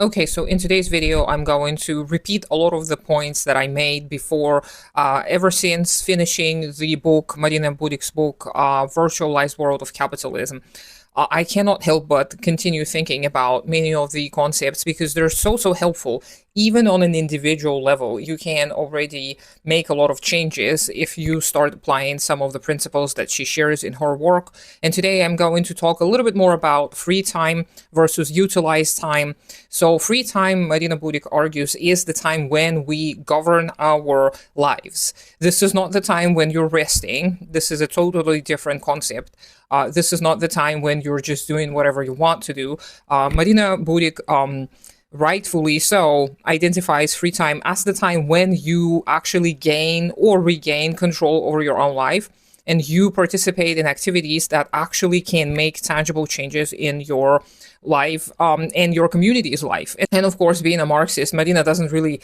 Okay, so in today's video, I'm going to repeat a lot of the points that I made before, ever since finishing the book, Marina Budik's book, Virtualized World of Capitalism. I cannot help but continue thinking about many of the concepts because they're so helpful. Even on an individual level, you can already make a lot of changes if you start applying some of the principles that she shares in her work. And today I'm going to talk a little bit more about free time versus utilized time. So free time, Marina Budik argues, is the time when we govern our lives. This is not the time when you're resting. This is a totally different concept. This is not the time when you're just doing whatever you want to do. Marina Budik, rightfully so, identifies free time as the time when you actually gain or regain control over your own life and you participate in activities that actually can make tangible changes in your life and your community's life. And of course, being a Marxist, Marina doesn't really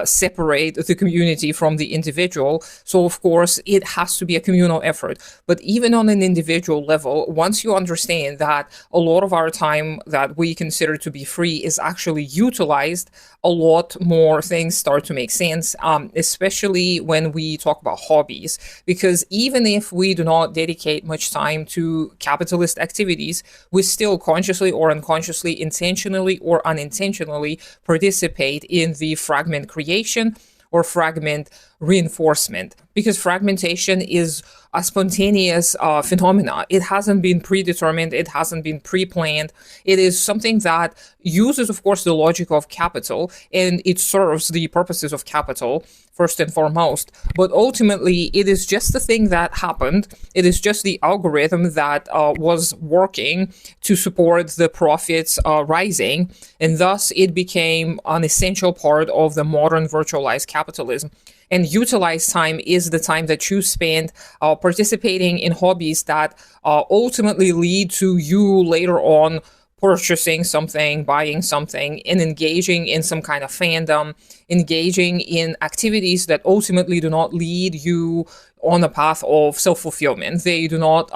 separate the community from the individual. So of course, it has to be a communal effort. But even on an individual level, once you understand that a lot of our time that we consider to be free is actually utilized, a lot more things start to make sense, especially when we talk about hobbies. Because even if we do not dedicate much time to capitalist activities, we still consciously or unconsciously, intentionally or unintentionally participate in the fragment creation or fragment reinforcement, because fragmentation is a spontaneous phenomena. It hasn't been predetermined. It hasn't been pre-planned. It is something that uses, of course, the logic of capital, and it serves the purposes of capital first and foremost. But ultimately, it is just the thing that happened. It is just the algorithm that was working to support the profits rising, and thus it became an essential part of the modern virtualized capitalism. And utilized time is the time that you spend participating in hobbies that ultimately lead to you later on purchasing something, buying something, and engaging in some kind of fandom, engaging in activities that ultimately do not lead you on a path of self-fulfillment. They do not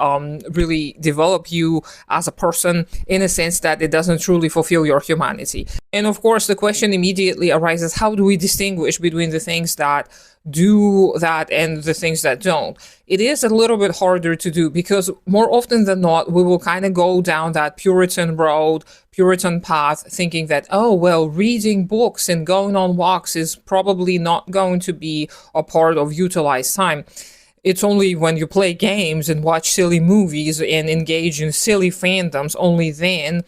really develop you as a person in a sense that it doesn't truly fulfill your humanity. And of course, the question immediately arises, how do we distinguish between the things that do that and the things that don't? It is a little bit harder to do because more often than not, we will kind of go down that Puritan road, Puritan path, thinking that, oh, well, reading books and going on walks is probably not going to be a part of utilized time. It's only when you play games and watch silly movies and engage in silly fandoms, only then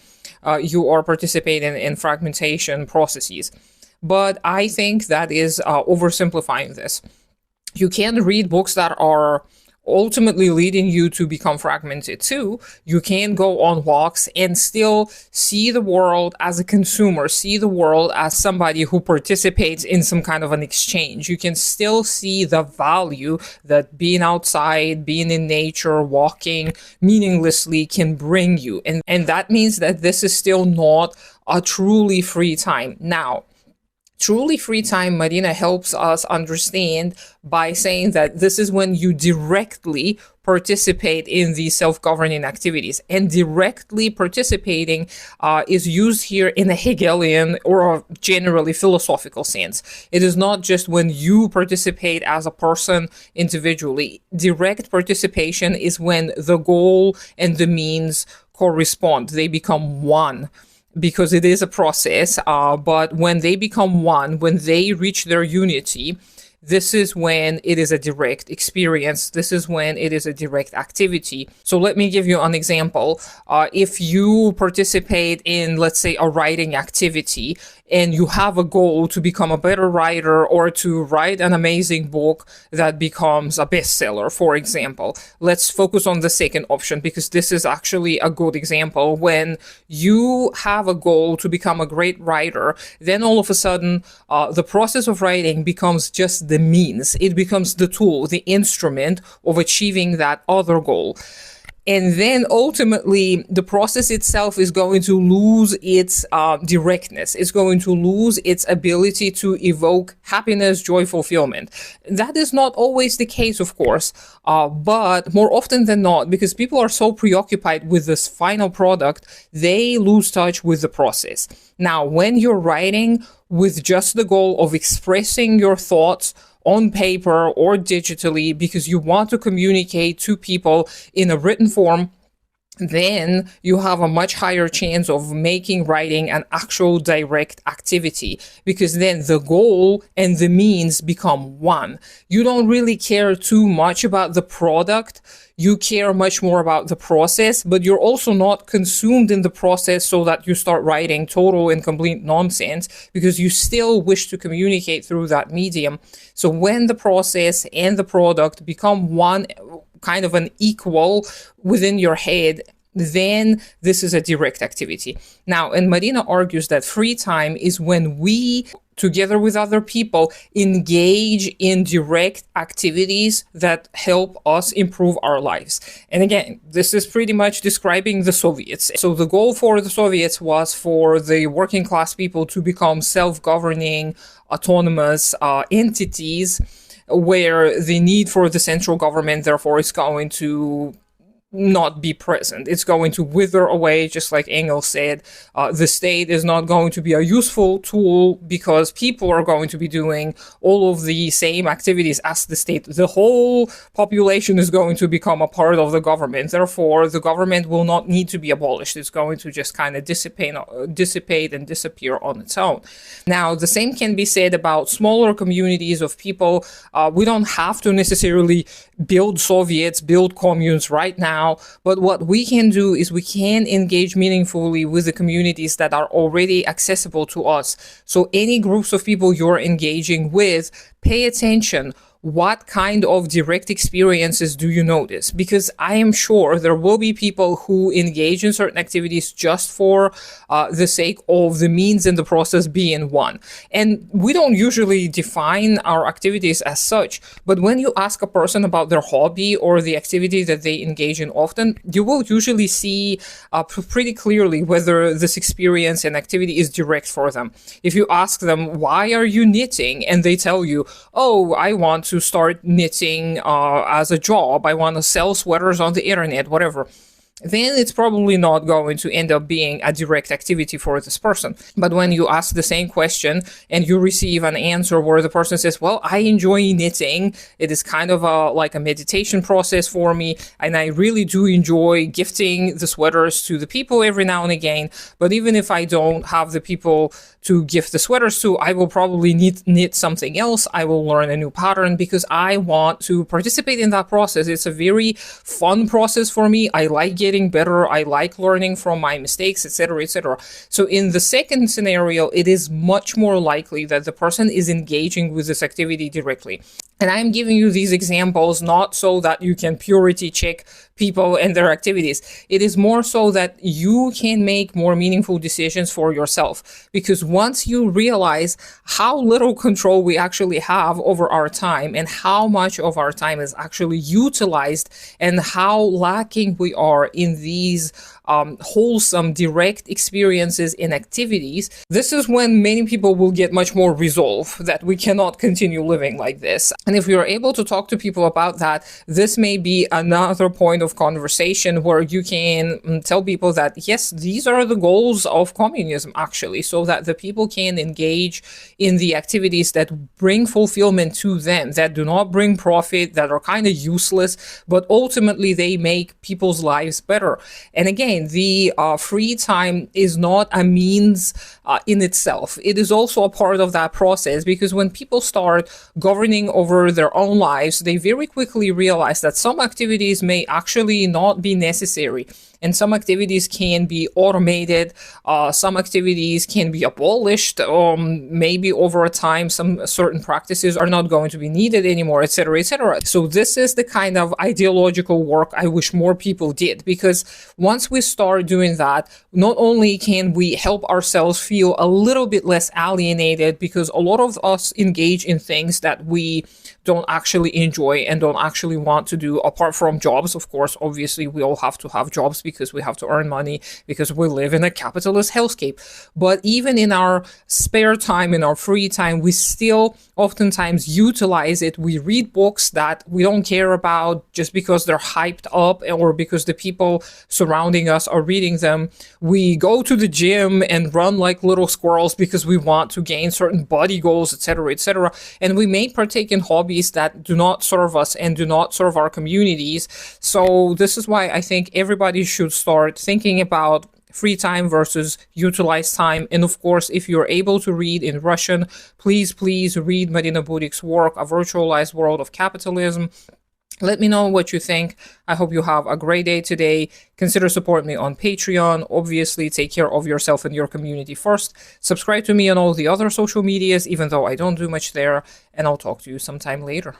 you are participating in fragmentation processes. But I think that is oversimplifying this. You can read books that are ultimately leading you to become fragmented too. You can go on walks and still see the world as a consumer, see the world as somebody who participates in some kind of an exchange. You can still see the value that being outside, being in nature, walking meaninglessly can bring you. And that means that this is still not a truly free time. Now, truly free time, Marina helps us understand by saying that this is when you directly participate in these self-governing activities. And directly participating is used here in a Hegelian or a generally philosophical sense. It is not just when you participate as a person individually. Direct participation is when the goal and the means correspond. They become one, because it is a process, but when they become one, when they reach their unity, this is when it is a direct experience. This is when it is a direct activity. So let me give you an example. If you participate in, let's say, a writing activity, and you have a goal to become a better writer or to write an amazing book that becomes a bestseller, for example. Let's focus on the second option because this is actually a good example. When you have a goal to become a great writer, then all of a sudden, the process of writing becomes just the means. It becomes the tool, the instrument of achieving that other goal. And then ultimately, the process itself is going to lose its directness. It's going to lose its ability to evoke happiness, joy, fulfillment. That is not always the case, of course, but more often than not, because people are so preoccupied with this final product, they lose touch with the process. Now, when you're writing with just the goal of expressing your thoughts on paper or digitally because you want to communicate to people in a written form, then you have a much higher chance of making writing an actual direct activity, because then the goal and the means become one. You don't really care too much about the product. You care much more about the process, but you're also not consumed in the process so that you start writing total and complete nonsense, because you still wish to communicate through that medium. So when the process and the product become one, kind of an equal within your head, then this is a direct activity. Now, and Marina argues that free time is when we, together with other people, engage in direct activities that help us improve our lives. And again, this is pretty much describing the Soviets. So the goal for the Soviets was for the working class people to become self-governing, autonomous entities, where the need for the central government, therefore, is going to not be present. It's going to wither away, just like Engels said. The state is not going to be a useful tool because people are going to be doing all of the same activities as the state. The whole population is going to become a part of the government. Therefore, the government will not need to be abolished. It's going to just kind of dissipate and disappear on its own. Now, the same can be said about smaller communities of people. We don't have to necessarily build Soviets, build communes right now. But what we can do is we can engage meaningfully with the communities that are already accessible to us. So any groups of people you're engaging with, pay attention. What kind of direct experiences do you notice? Because I am sure there will be people who engage in certain activities just for the sake of the means and the process being one. And we don't usually define our activities as such, but when you ask a person about their hobby or the activity that they engage in often, you will usually see pretty clearly whether this experience and activity is direct for them. If you ask them, why are you knitting? And they tell you, oh, I want to start knitting as a job. I want to sell sweaters on the internet, whatever. Then it's probably not going to end up being a direct activity for this person. But when you ask the same question and you receive an answer where the person says, well, I enjoy knitting. It is kind of like a meditation process for me. And I really do enjoy gifting the sweaters to the people every now and again. But even if I don't have the people to gift the sweaters to, I will probably knit something else. I will learn a new pattern because I want to participate in that process. It's a very fun process for me. I like getting better. I like learning from my mistakes, etc., etc. So in the second scenario, it is much more likely that the person is engaging with this activity directly. And I'm giving you these examples not so that you can purity check people and their activities. It is more so that you can make more meaningful decisions for yourself. Because once you realize how little control we actually have over our time and how much of our time is actually utilized and how lacking we are in these wholesome, direct experiences and activities, this is when many people will get much more resolve that we cannot continue living like this. And if you're able to talk to people about that, this may be another point of conversation where you can tell people that, yes, these are the goals of communism, actually, so that the people can engage in the activities that bring fulfillment to them, that do not bring profit, that are kind of useless, but ultimately they make people's lives better. And again, the free time is not a means in itself. It is also a part of that process, because when people start governing over their own lives, they very quickly realize that some activities may actually not be necessary. And some activities can be automated, some activities can be abolished, maybe over a time some certain practices are not going to be needed anymore, etc., etc. So this is the kind of ideological work I wish more people did, because once we start doing that, not only can we help ourselves feel a little bit less alienated, because a lot of us engage in things that we don't actually enjoy and don't actually want to do, apart from jobs. Of course, obviously, we all have to have jobs because we have to earn money, because we live in a capitalist hellscape. But even in our spare time, in our free time, we still oftentimes utilize it. We read books that we don't care about just because they're hyped up or because the people surrounding us are reading them. We go to the gym and run like little squirrels because we want to gain certain body goals, etc., etc. And we may partake in hobbies that do not serve us and do not serve our communities. So this is why I think everybody should start thinking about free time versus utilized time. And of course, if you're able to read in Russian, please read Marina Budik's work, A Virtualized World of Capitalism. Let me know what you think. I hope you have a great day today. Consider supporting me on Patreon. Obviously, take care of yourself and your community first. Subscribe to me on all the other social medias, even though I don't do much there. And I'll talk to you sometime later.